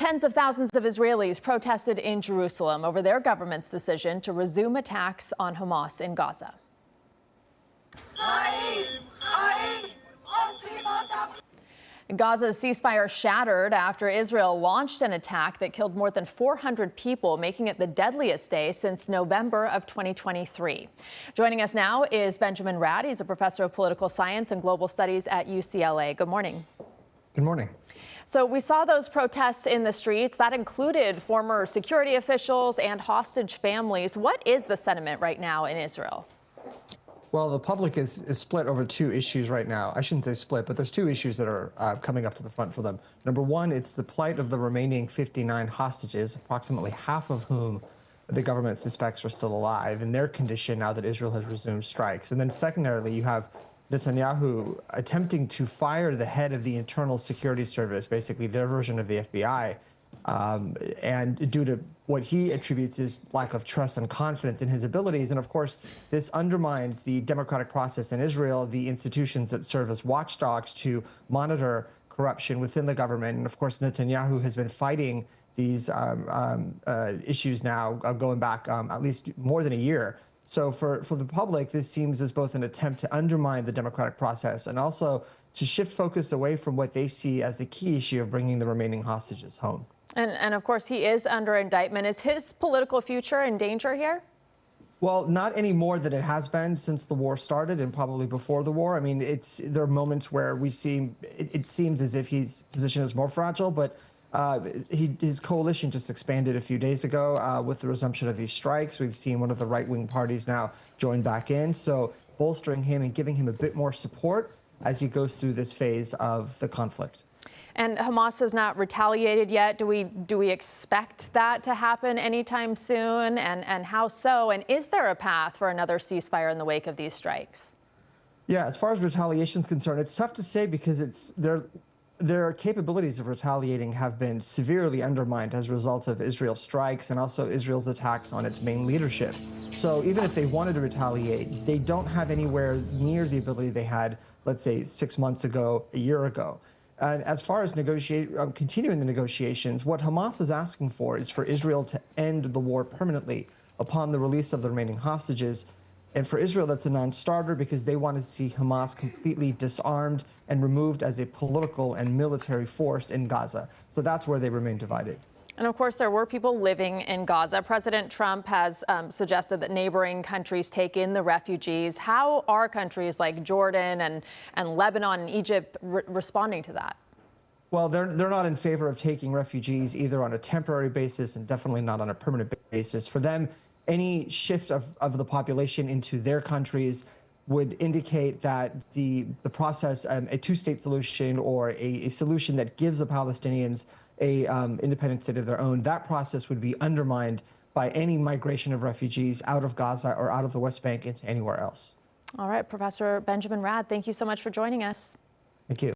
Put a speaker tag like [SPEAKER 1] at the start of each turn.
[SPEAKER 1] Tens of thousands of Israelis protested in Jerusalem over their government's decision to resume attacks on Hamas in Gaza. Gaza's ceasefire shattered after Israel launched an attack that killed more than 400 people, making it the deadliest day since November of 2023. Joining us now is Benjamin Radd. He's a professor of political science and global studies at UCLA. Good morning.
[SPEAKER 2] Good morning.
[SPEAKER 1] So we saw those protests in the streets. That included former security officials and hostage families. What is the sentiment right now in Israel?
[SPEAKER 2] Well, the public is split over two issues right now. I shouldn't say split, but there's two issues that are coming up to the front for them. Number one, it's the plight of the remaining 59 hostages, approximately half of whom the government suspects are still alive, and their condition now that Israel has resumed strikes. And then secondarily, you have Netanyahu attempting to fire the head of the Internal Security Service, basically their version of the FBI, and due to what he attributes is lack of trust and confidence in his abilities. And of course, this undermines the democratic process in Israel, the institutions that serve as watchdogs to monitor corruption within the government. And of course, Netanyahu has been fighting these issues now going back at least more than a year. So for the public, this seems as both an attempt to undermine the democratic process and also to shift focus away from what they see as the key issue of bringing the remaining hostages home.
[SPEAKER 1] And of course, he is under indictment. Is his political future in danger here?
[SPEAKER 2] Well, not any more than it has been since the war started and probably before the war. I mean, there are moments where we see it seems as if his position is more fragile, but his coalition just expanded a few days ago with the resumption of these strikes. We've seen one of the right-wing parties now join back in, so bolstering him and giving him a bit more support as he goes through this phase of the conflict.
[SPEAKER 1] And Hamas has not retaliated yet. Do we expect that to happen anytime soon? And how so? And is there a path for another ceasefire in the wake of these strikes?
[SPEAKER 2] Yeah, as far as retaliation is concerned, it's tough to say because their capabilities of retaliating have been severely undermined as a result of Israel's strikes and also Israel's attacks on its main leadership. So even if they wanted to retaliate, they don't have anywhere near the ability they had, let's say, 6 months ago, a year ago. And as far as continuing the negotiations, what Hamas is asking for is for Israel to end the war permanently upon the release of the remaining hostages. And for Israel, that's a non-starter because they want to see Hamas completely disarmed and removed as a political and military force in Gaza. So that's where they remain divided.
[SPEAKER 1] And of course, there were people living in Gaza. President Trump has suggested that neighboring countries take in the refugees. How are countries like Jordan and Lebanon and Egypt responding to that?
[SPEAKER 2] Well, they're not in favor of taking refugees either on a temporary basis and definitely not on a permanent basis. For them, any shift of the population into their countries would indicate that the process, a two-state solution or a solution that gives the Palestinians a independent state of their own, that process would be undermined by any migration of refugees out of Gaza or out of the West Bank into anywhere else.
[SPEAKER 1] All right, Professor Benjamin Radd, thank you so much for joining us.
[SPEAKER 2] Thank you.